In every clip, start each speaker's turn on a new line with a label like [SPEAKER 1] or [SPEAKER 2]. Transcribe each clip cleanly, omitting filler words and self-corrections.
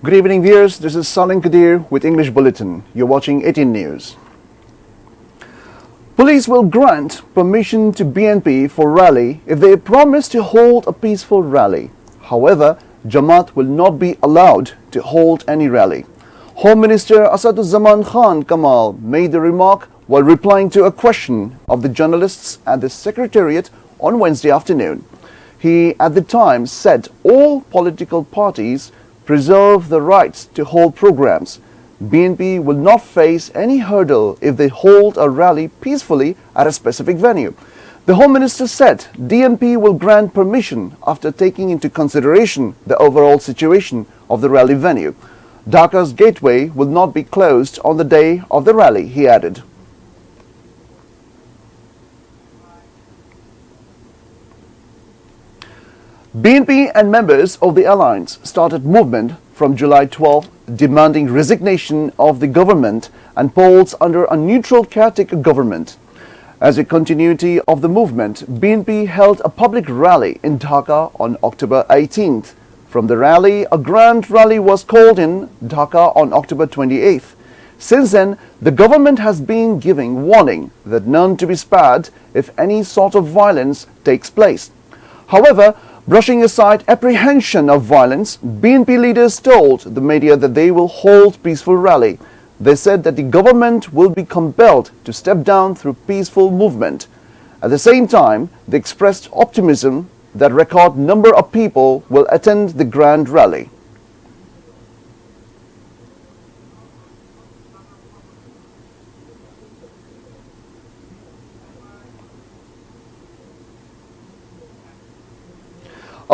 [SPEAKER 1] Good evening, viewers. This is Salim Kadir with English Bulletin. You're watching ATN News. Police will grant permission to BNP for rally if they promise to hold a peaceful rally. However, Jamaat will not be allowed to hold any rally. Home Minister Asaduzzaman Khan Kamal made the remark while replying to a question of the journalists at the Secretariat on Wednesday afternoon. He at the time said all political parties preserve the right to hold programs. BNP will not face any hurdle if they hold a rally peacefully at a specific venue. The Home Minister said DNP will grant permission after taking into consideration the overall situation of the rally venue. Dhaka's gateway will not be closed on the day of the rally, he added. BNP and members of the alliance started movement from July 12, demanding resignation of the government and polls under a neutral caretaker government. As a continuity of the movement, BNP held a public rally in Dhaka on October 18th. From the rally, a grand rally was called in Dhaka on October 28th. Since then, the government has been giving warning that none to be spared if any sort of violence takes place. However, brushing aside apprehension of violence, BNP leaders told the media that they will hold peaceful rally. They said that the government will be compelled to step down through peaceful movement. At the same time, they expressed optimism that a record number of people will attend the grand rally.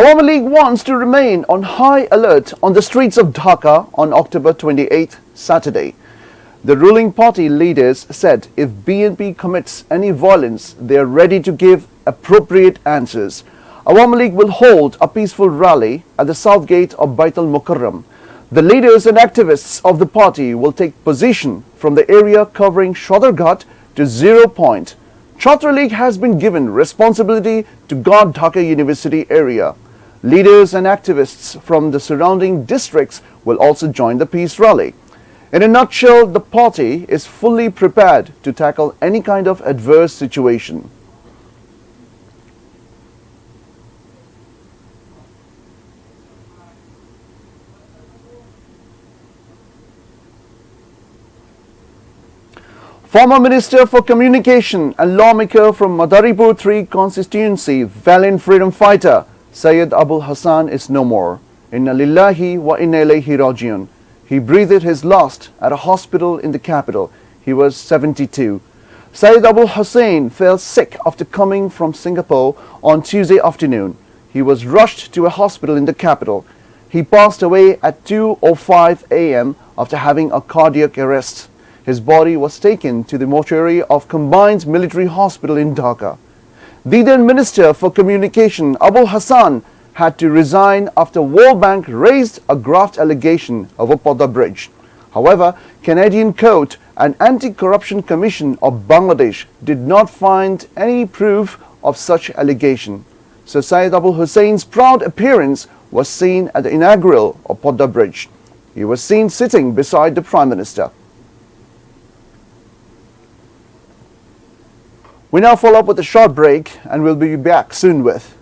[SPEAKER 1] Awami League wants to remain on high alert on the streets of Dhaka on October 28th, Saturday. The ruling party leaders said if BNP commits any violence, they are ready to give appropriate answers. Awami League will hold a peaceful rally at the south gate of Bait al-Mukarram. The leaders and activists of the party will take position from the area covering Shodarghat to 0 Point. Chhatra League has been given responsibility to guard Dhaka University area. Leaders and activists from the surrounding districts will also join the peace rally. In a nutshell, the party is fully prepared to tackle any kind of adverse situation. Former Minister for Communication and lawmaker from Madaripur 3 constituency, valiant freedom fighter Syed Abul Hassan is no more. Inna lillahi wa inna ilayhi rajiun. He breathed his last at a hospital in the capital. He was 72. Syed Abul Hassan fell sick after coming from Singapore on Tuesday afternoon. He was rushed to a hospital in the capital. He passed away at 2:05 a.m. after having a cardiac arrest. His body was taken to the mortuary of Combined Military Hospital in Dhaka. The then Minister for Communication, Abul Hassan, had to resign after World Bank raised a graft allegation over Podda Bridge. However, Canadian Court and Anti-Corruption Commission of Bangladesh did not find any proof of such allegation. So Syed Abul Hussein's proud appearance was seen at the inaugural of Podda Bridge. He was seen sitting beside the Prime Minister. We now follow up with a short break and we'll be back soon with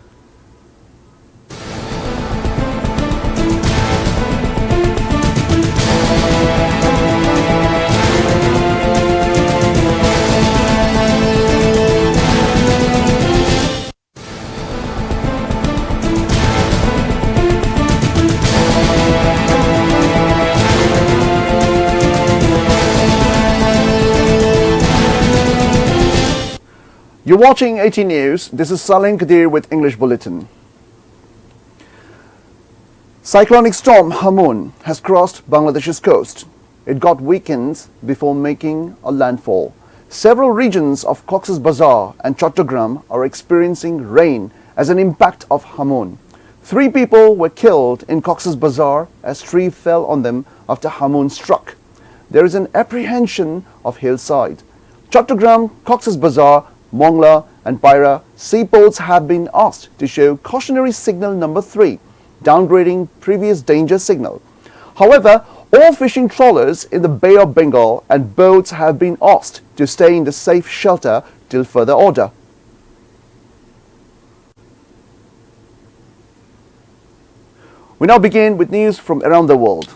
[SPEAKER 1] You're watching ATN News. This is Salim Kadir with English Bulletin. Cyclonic storm Hamon has crossed Bangladesh's coast. It got weakened before making a landfall. Several regions of Cox's Bazar and Chattogram are experiencing rain as an impact of Hamon. 3 people were killed in Cox's Bazar as tree fell on them after Hamon struck. There is an apprehension of hillside. Chattogram, Cox's Bazar, Mongla and Paira seaports have been asked to show cautionary signal number 3, downgrading previous danger signal. However, all fishing trawlers in the Bay of Bengal and boats have been asked to stay in the safe shelter till further order. We now begin with news from around the world.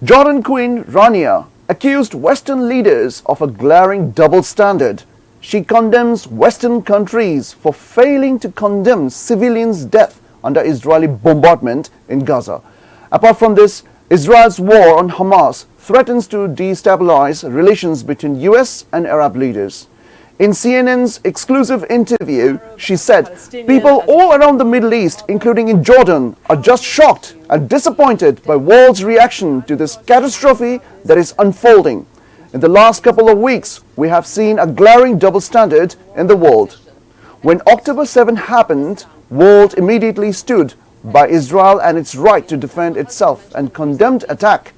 [SPEAKER 1] Jordan Queen Rania accused Western leaders of a glaring double standard. She condemns Western countries for failing to condemn civilians' death under Israeli bombardment in Gaza. Apart from this, Israel's war on Hamas threatens to destabilize relations between US and Arab leaders. In CNN's exclusive interview, she said, "People all around the Middle East, including in Jordan, are just shocked and disappointed by world's reaction to this catastrophe that is unfolding. In the last couple of weeks, we have seen a glaring double standard in the world. When October 7 happened, world immediately stood by Israel and its right to defend itself and condemned attack.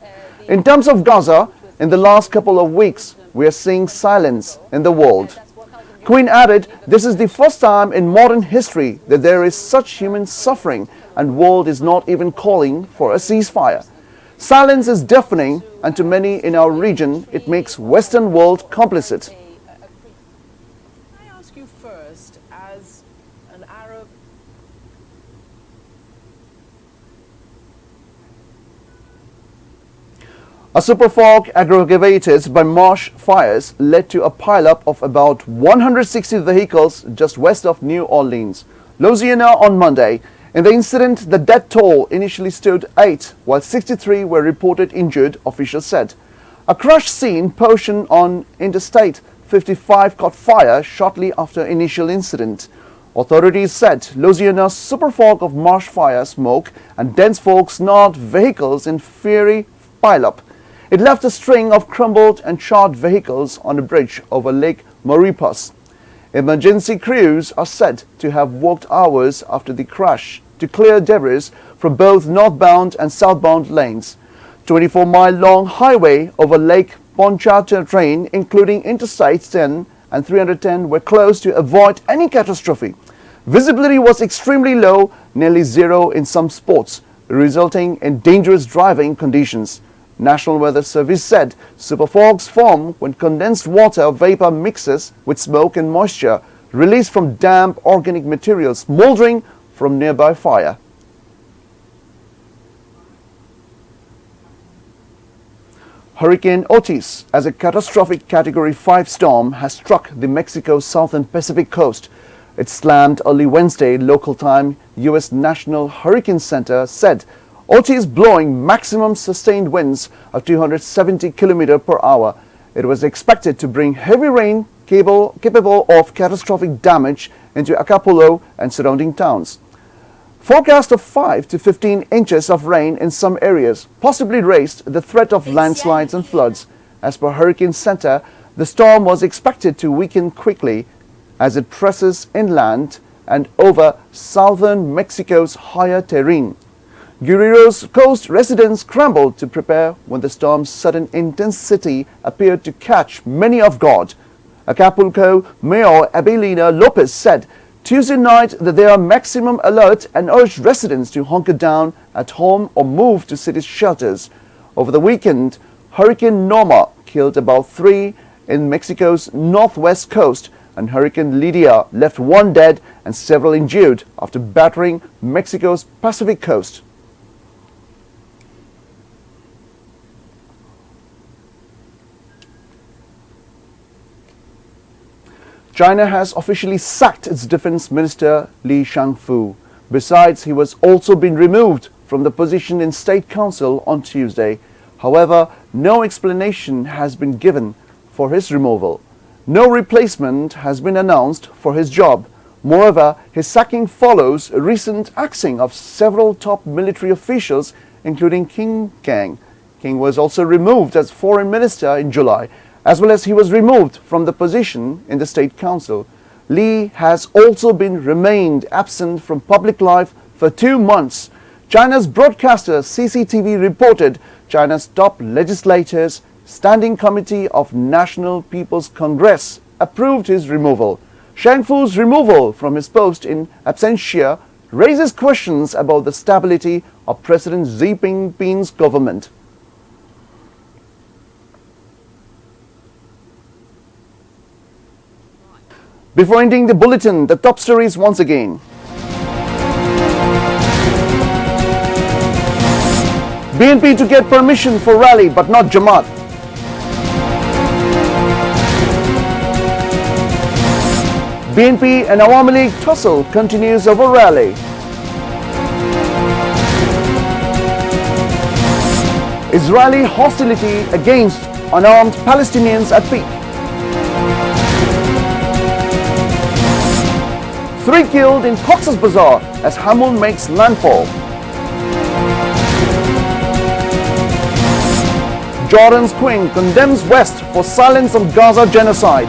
[SPEAKER 1] In terms of Gaza, in the last couple of weeks, we are seeing silence in the world." Queen added, "This is the first time in modern history that there is such human suffering and world is not even calling for a ceasefire. Silence is deafening, and to many in our region, it makes Western world complicit."
[SPEAKER 2] Can I ask you first, as an Arab...
[SPEAKER 1] A superfog aggravated by marsh fires led to a pileup of about 160 vehicles just west of New Orleans, Louisiana on Monday. In the incident, the death toll initially stood 8, while 63 were reported injured, officials said. A crash scene portion on Interstate 55 caught fire shortly after initial incident. Authorities said Louisiana's superfog of marsh fire smoke and dense fog snared vehicles in fiery pileup. It left a string of crumbled and charred vehicles on a bridge over Lake Maurepas. Emergency crews are said to have worked hours after the crash to clear debris from both northbound and southbound lanes. 24-mile-long highway over Lake Pontchartrain, including Interstate 10 and 310, were closed to avoid any catastrophe. Visibility was extremely low, nearly zero in some spots, resulting in dangerous driving conditions. National Weather Service said superfogs form when condensed water vapor mixes with smoke and moisture released from damp organic materials smoldering from nearby fire. Hurricane Otis, as a catastrophic Category 5 storm, has struck the Mexico southern Pacific coast. It slammed early Wednesday local time. U.S. National Hurricane Center said Otis blowing maximum sustained winds of 270 km per hour. It was expected to bring heavy rain capable of catastrophic damage into Acapulco and surrounding towns. Forecast of 5 to 15 inches of rain in some areas possibly raised the threat of landslides and floods. As per Hurricane Center, the storm was expected to weaken quickly as it presses inland and over southern Mexico's higher terrain. Guerrero's coast residents scrambled to prepare when the storm's sudden intensity appeared to catch many off guard. Acapulco Mayor Abelina Lopez said Tuesday night that they are maximum alert and urged residents to hunker down at home or move to city shelters. Over the weekend, Hurricane Norma killed about 3 in Mexico's northwest coast, and Hurricane Lidia left 1 dead and several injured after battering Mexico's Pacific coast. China has officially sacked its defense minister Li Shangfu. Besides, he was also been removed from the position in State Council on Tuesday. However, no explanation has been given for his removal. No replacement has been announced for his job. Moreover, his sacking follows a recent axing of several top military officials, including King Kang. King was also removed as foreign minister in July, as well as he was removed from the position in the State Council. Li has also remained absent from public life for 2 months. China's broadcaster CCTV reported China's top legislators Standing Committee of National People's Congress approved his removal. Shangfu's removal from his post in absentia raises questions about the stability of President Xi Jinping's government. Before ending the bulletin, the top stories once again. BNP to get permission for rally but not Jamaat. BNP and Awami League tussle continues over rally. Israeli hostility against unarmed Palestinians at peak. 3 killed in Cox's Bazar as Hamon makes landfall. Jordan's Queen condemns West for silence on Gaza genocide.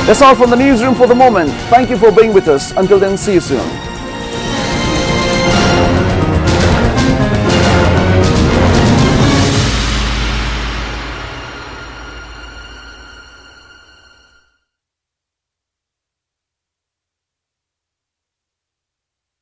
[SPEAKER 1] That's all from the newsroom for the moment. Thank you for being with us. Until then, see you soon.